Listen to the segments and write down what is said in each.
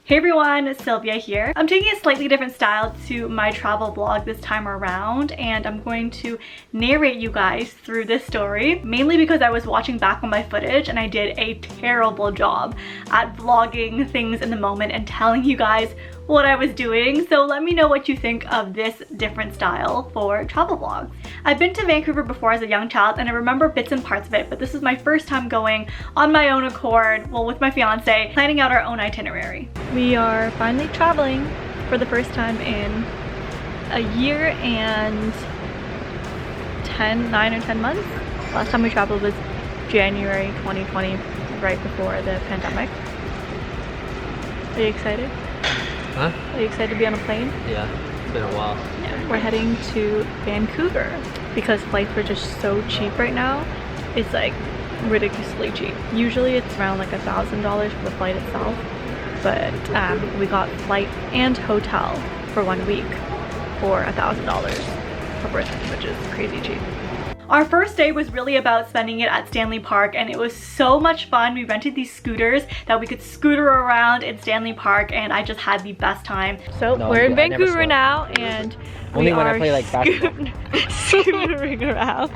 Hey everyone, Sylvia here. I'm taking a slightly different style to my travel vlog this time around, and I'm going to narrate you guys through this story, mainly because I was watching back on my footage and I did a terrible job at vlogging things in the moment and telling you guys what I was doing. So let me know what you think of this different style for travel vlogs. I've been to Vancouver before as a young child and I remember bits and parts of it, but this is my first time going on my own accord, well, with my fiance, planning out our own itinerary. We are finally traveling for the first time in a year and 9 or 10 months. Last time we traveled was January 2020, right before the pandemic. Are you excited? Huh? Are you excited to be on a plane? Yeah, it's been a while. Yeah, we're heading to Vancouver because flights are just so cheap right now. It's like ridiculously cheap. Usually it's around like $1,000 for the flight itself, but we got flight and hotel for 1 week for $1,000 per person, which is crazy cheap. Our first day was really about spending it at Stanley Park, and it was so much fun. We rented these scooters that we could scooter around in Stanley Park, and I just had the best time. So we're in Vancouver now, and only when I play like basketball. Scootering around.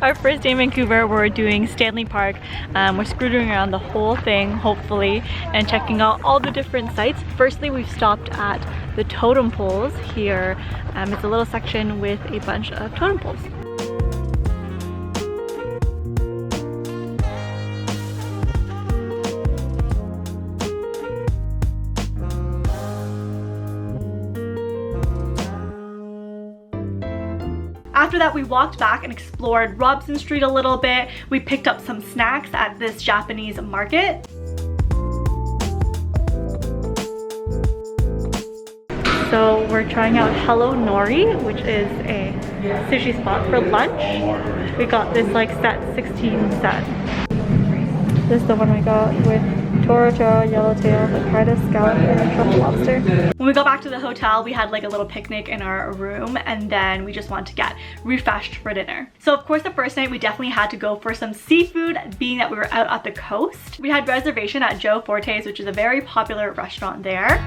Our first day in Vancouver, we're doing Stanley Park. We're scootering around the whole thing, hopefully, and checking out all the different sites. Firstly, we've stopped at the totem poles here. It's a little section with a bunch of totem poles. After that, we walked back and explored Robson Street a little bit. We picked up some snacks at this Japanese market. So we're trying out Hello Nori, which is a sushi spot for lunch. We got this like set 16 set. This is the one we got with Torocha, yellowtail, hokkaido scallop, and truffle lobster. When we got back to the hotel, we had like a little picnic in our room, and then we just wanted to get refreshed for dinner. So of course the first night we definitely had to go for some seafood, being that we were out at the coast. We had reservation at Joe Forte's, which is a very popular restaurant there.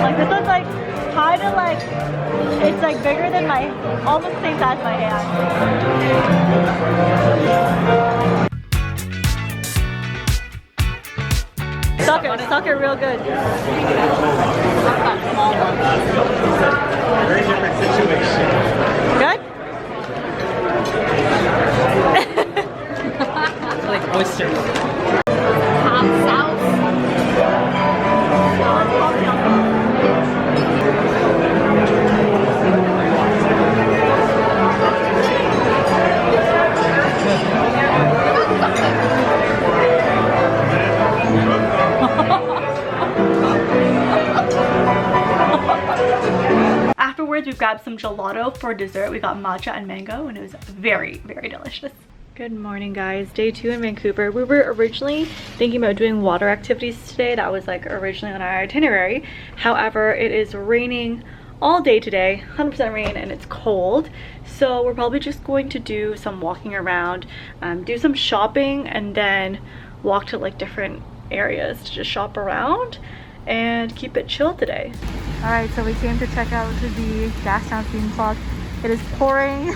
Like this one's like kind of like, it's like bigger than my, almost the same size as my hand. Suck it real good. Very different situation. Good? It's like oysters. Hot sauce. Afterwards, we grabbed some gelato for dessert. We got matcha and mango, and it was very, very delicious. Good morning, guys. Day 2 in Vancouver. We were originally thinking about doing water activities today. That was like originally on our itinerary. However, it is raining all day today, 100% rain, and it's cold. So we're probably just going to do some walking around, do some shopping, and then walk to like different areas to just shop around and keep it chill today. Alright, so we came to check out the Gastown theme park. It is pouring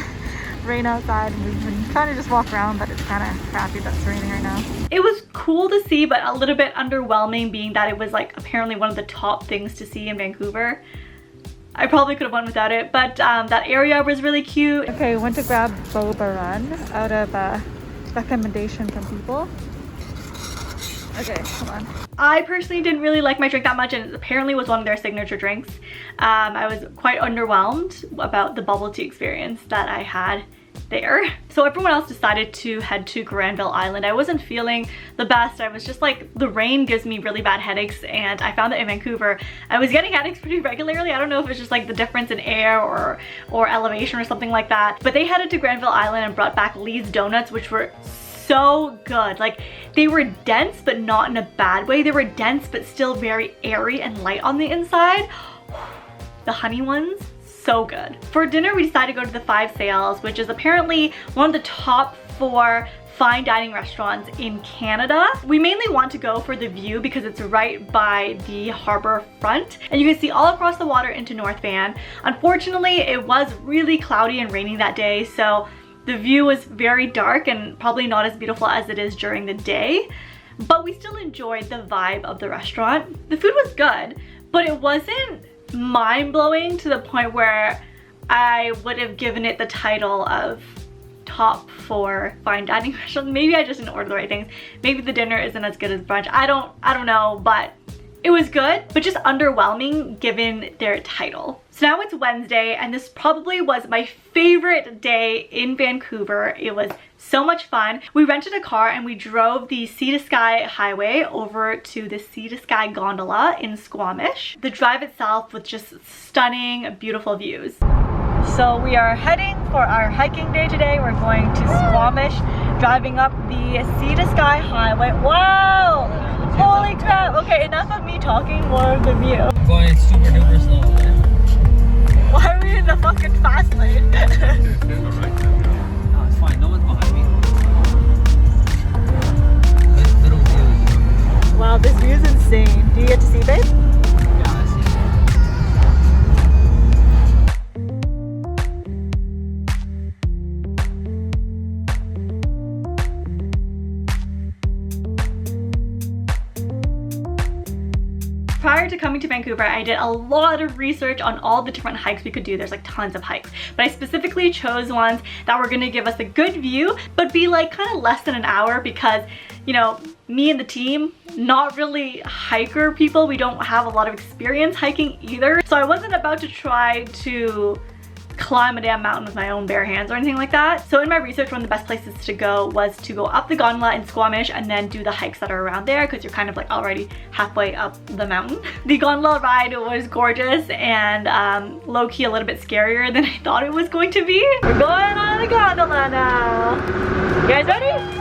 rain outside, and we've been trying to just walk around, but it's kind of crappy that it's raining right now. It was cool to see, but a little bit underwhelming, being that it was like apparently one of the top things to see in Vancouver. I probably could have won without it, but that area was really cute. Okay, we went to grab boba run out of recommendation from people. Okay, hold on. I personally didn't really like my drink that much, and it apparently was one of their signature drinks. I was quite underwhelmed about the bubble tea experience that I had there. So everyone else decided to head to Granville Island. I wasn't feeling the best. I was just like, the rain gives me really bad headaches, and I found that in Vancouver I was getting headaches pretty regularly. I don't know if it's just like the difference in air or elevation or something like that. But they headed to Granville Island and brought back Lee's donuts, which were so good. Like, they were dense, but not in a bad way. They were dense, but still very airy and light on the inside. The honey ones, so good. For dinner, we decided to go to the Five Sails, which is apparently one of the top 4 fine dining restaurants in Canada. We mainly want to go for the view because it's right by the harbor front and you can see all across the water into North Van. Unfortunately, it was really cloudy and raining that day, so the view was very dark and probably not as beautiful as it is during the day, but we still enjoyed the vibe of the restaurant. The food was good, but it wasn't mind-blowing to the point where I would have given it the title of top 4 fine dining restaurants. Maybe I just didn't order the right things. Maybe the dinner isn't as good as brunch. I don't know, but it was good, but just underwhelming given their title. So now it's Wednesday and this probably was my favorite day in Vancouver. It was so much fun. We rented a car and we drove the Sea to Sky highway over to the Sea to Sky gondola in Squamish. The drive itself was just stunning, beautiful views. So we are heading for our hiking day today. We're going to Squamish, driving up the Sea to Sky highway. Wow! Holy crap! Okay, enough of me talking, more of the view. I'm going super duper slow, man. Why are we in the fucking fast lane? No, it's fine. No one's behind me. Little view. Wow, this view is insane. Do you get to see, babe? Yeah, I see. Prior to coming to Vancouver, I did a lot of research on all the different hikes we could do. There's like tons of hikes, but I specifically chose ones that were gonna give us a good view, but be like kind of less than an hour because, you know, me and the team, not really hiker people. We don't have a lot of experience hiking either. So I wasn't about to try to climb a damn mountain with my own bare hands or anything like that. So in my research, one of the best places to go was to go up the gondola in Squamish and then do the hikes that are around there because you're kind of like already halfway up the mountain. The gondola ride was gorgeous and low-key a little bit scarier than I thought it was going to be. We're going on the gondola now. You guys ready?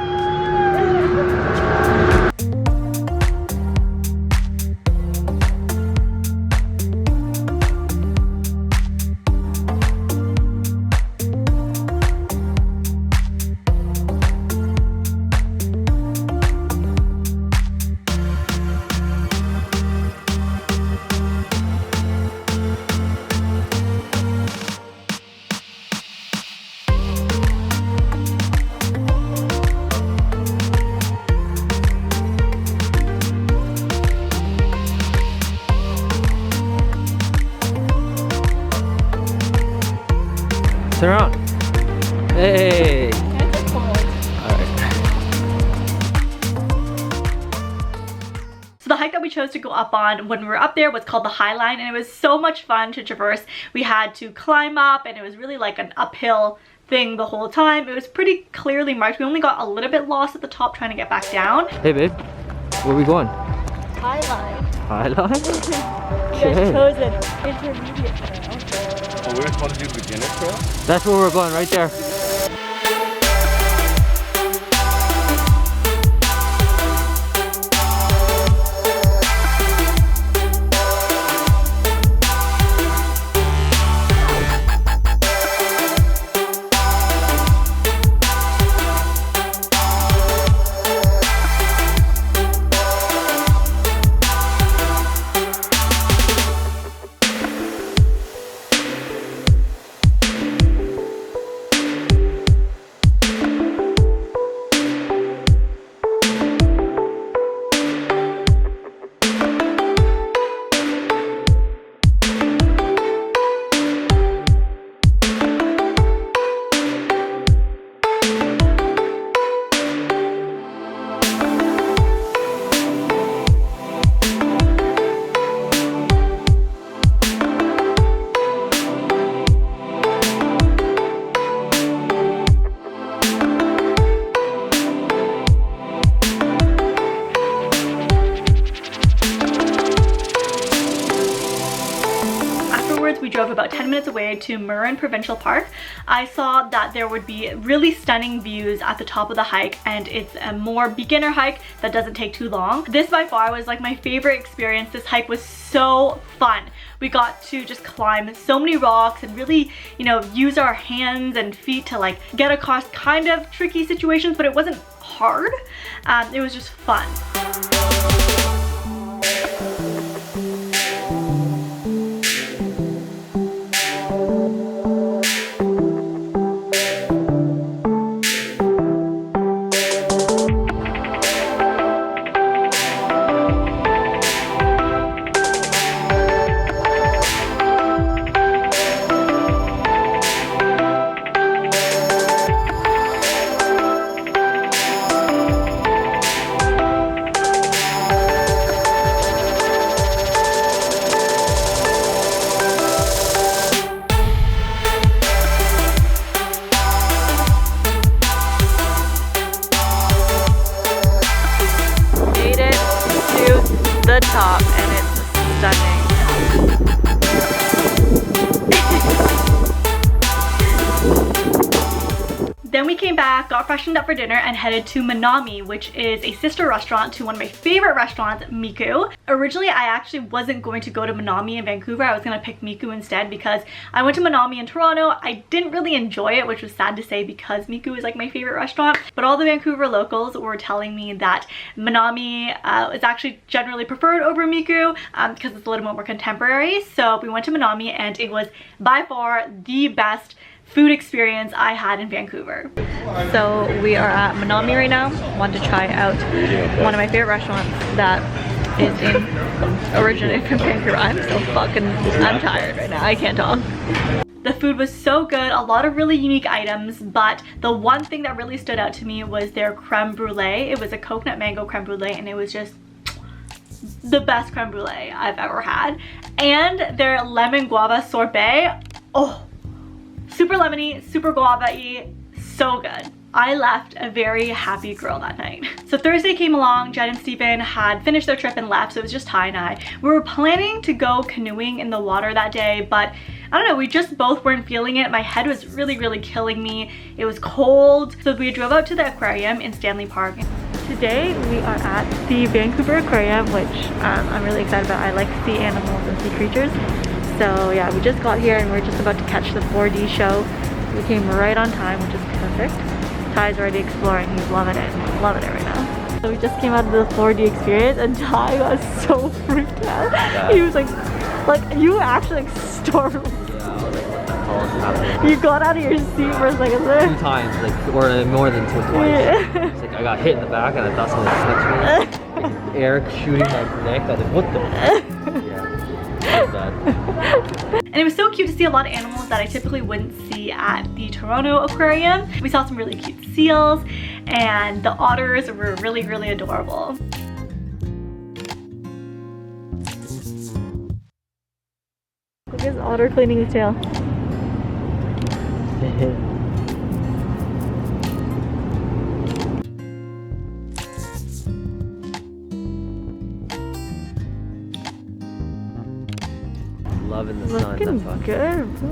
Turn around. Hey. So the hike that we chose to go up on when we were up there was called the High Line, and it was so much fun to traverse. We had to climb up and it was really like an uphill thing the whole time. It was pretty clearly marked. We only got a little bit lost at the top trying to get back down. Hey babe, where are we going? High Line. High Line? You guys chose an intermediate trail. Oh, we're supposed to do beginner trail? That's where we're going, right there. about 10 minutes away to Marin Provincial Park, I saw that there would be really stunning views at the top of the hike, and it's a more beginner hike that doesn't take too long. This by far was like my favorite experience. This hike was so fun. We got to just climb so many rocks and really, you know, use our hands and feet to like get across kind of tricky situations, but it wasn't hard. It was just fun. The top, and it's stunning. Then we came back, got freshened up for dinner, and headed to Manami, which is a sister restaurant to one of my favorite restaurants, Miku. Originally, I actually wasn't going to go to Manami in Vancouver. I was going to pick Miku instead because I went to Manami in Toronto. I didn't really enjoy it, which was sad to say because Miku is like my favorite restaurant. But all the Vancouver locals were telling me that Manami is actually generally preferred over Miku because it's a little more contemporary. So we went to Manami, and it was by far the best food experience I had in Vancouver. So we are at Manami right now. Want to try out one of my favorite restaurants that is originated from Vancouver. I'm tired right now. I can't talk. The food was so good, a lot of really unique items, but the one thing that really stood out to me was their creme brulee. It was a coconut mango creme brulee, and it was just the best creme brulee I've ever had. And their lemon guava sorbet, oh, super lemony, super guava-y, so good. I left a very happy girl that night. So Thursday came along, Jade and Stephen had finished their trip and left, so it was just Ty and I. We were planning to go canoeing in the water that day, but I don't know, we just both weren't feeling it. My head was really killing me. It was cold. So we drove out to the aquarium in Stanley Park. Today we are at the Vancouver Aquarium, which I'm really excited about. I like sea animals and sea creatures. So yeah, we just got here and we're just about to catch the 4D show. We came right on time, which is perfect. Ty's already exploring. He's loving it right now. So we just came out of the 4D experience, and Ty got so freaked out. Yeah. He was like you actually like startled. Yeah, I was like, what the hell is happening? You got out of your seat for a second there. 2 times, like, or more than 2 twice. Yeah. It's like I got hit in the back and I thought someone touched me. Like, air shooting my neck. I was like, what the? Yeah. And it was so cute to see a lot of animals that I typically wouldn't see at the Toronto Aquarium. We saw some really cute seals, and the otters were really adorable. Look at this otter cleaning his tail. Loving the sun. Looking good, bro.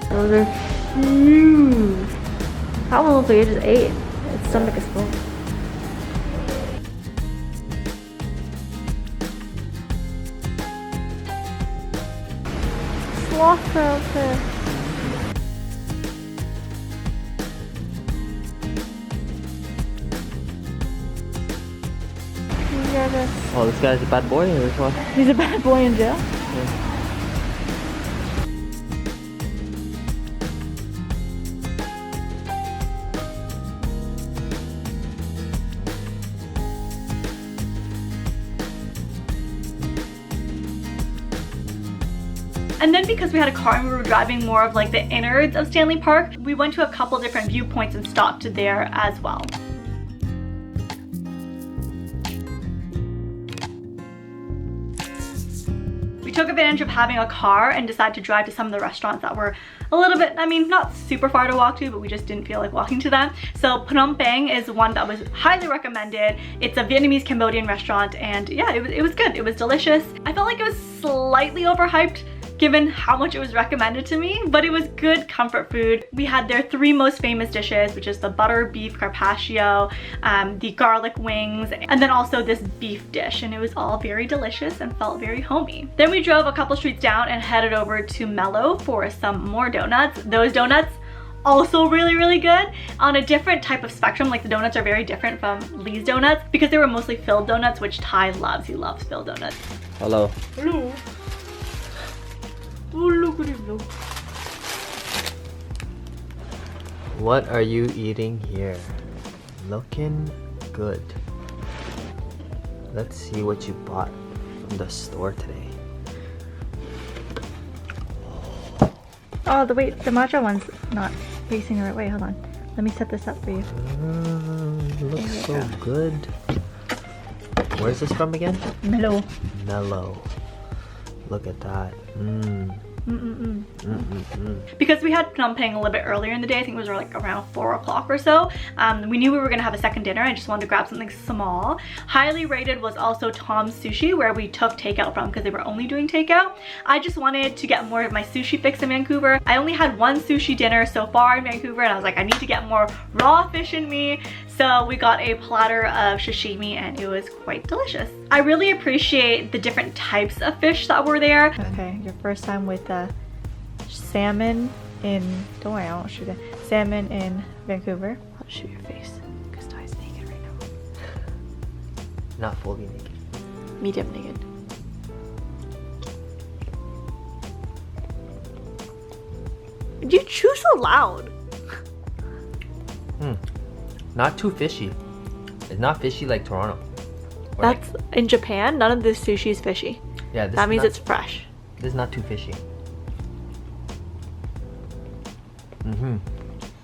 Those are huge. That one looks like it just ate. Its stomach is full. Sloths are out there. Oh, this guy's a bad boy, or which one? He's a bad boy in jail? Yeah. And then because we had a car and we were driving more of like the innards of Stanley Park, we went to a couple different viewpoints and stopped there as well. took advantage of having a car and decided to drive to some of the restaurants that were a little bit, I mean, not super far to walk to, but we just didn't feel like walking to them. So Phnom Penh is one that was highly recommended. It's a Vietnamese Cambodian restaurant, and yeah, it was good. It was delicious. I felt like it was slightly overhyped given how much it was recommended to me, but it was good comfort food. We had their 3 most famous dishes, which is the butter beef carpaccio, the garlic wings, and then also this beef dish, and it was all very delicious and felt very homey. Then we drove a couple streets down and headed over to Mello for some more donuts. Those donuts also really good, on a different type of spectrum. Like the donuts are very different from Lee's donuts because they were mostly filled donuts, which Ty loves. He loves filled donuts. Hello. Hello. Oh, look at him. What are you eating here? Looking good. Let's see what you bought from the store today. Oh, the matcha one's not facing the right way. Hold on. Let me set this up for you. Looks so good. Where's this from again? Mellow. Mellow. Look at that. Because we had Phnom Penh a little bit earlier in the day, I think it was like around 4 o'clock or so, we knew we were gonna have a second dinner. I just wanted to grab something small. Highly rated was also Tom's Sushi, where we took takeout from because they were only doing takeout. I just wanted to get more of my sushi fix in Vancouver. I only had 1 sushi dinner so far in Vancouver, and I was like, I need to get more raw fish in me. So we got a platter of sashimi, and it was quite delicious. I really appreciate the different types of fish that were there. Okay, your first time with salmon in, don't worry, I won't shoot it. Salmon in Vancouver. I'll shoot your face because Ty's naked right now. Not fully naked. Medium naked. You chew so loud. Not too fishy. It's not fishy like Toronto. Or That's like, in Japan, none of this sushi is fishy. Yeah, that means it's fresh. This is not too fishy.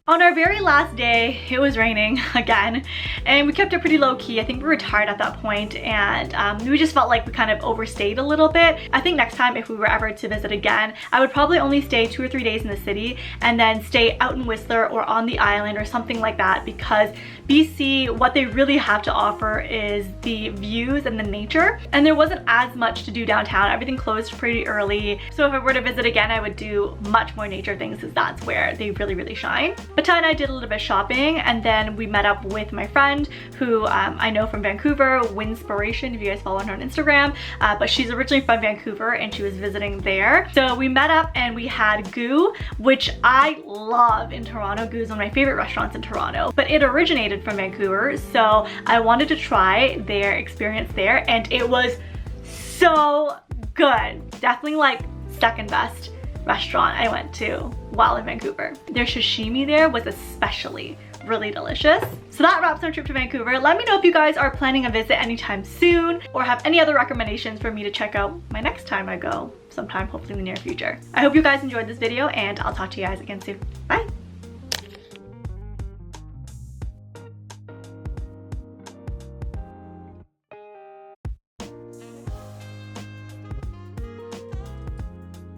On our very last day, it was raining again, and we kept it pretty low key. I think we were tired at that point, and we just felt like we kind of overstayed a little bit. I think next time, if we were ever to visit again, I would probably only stay 2 or 3 days in the city and then stay out in Whistler or on the island or something like that, because BC, what they really have to offer is the views and the nature, and there wasn't as much to do downtown. Everything closed pretty early, so if I were to visit again, I would do much more nature things, because that's where they really shine. But Ty and I did a little bit of shopping, and then we met up with my friend who I know from Vancouver, Winspiration, if you guys follow her on Instagram, but she's originally from Vancouver and she was visiting there. So we met up and we had Goo, which I love in Toronto. Goo is one of my favorite restaurants in Toronto, but it originated from Vancouver, so I wanted to try their experience there, and it was so good. Definitely like second best restaurant I went to while in Vancouver. Their sashimi there was especially really delicious. So that wraps our trip to Vancouver. Let me know if you guys are planning a visit anytime soon or have any other recommendations for me to check out my next time I go, sometime hopefully in the near future. I hope you guys enjoyed this video, and I'll talk to you guys again soon. Bye!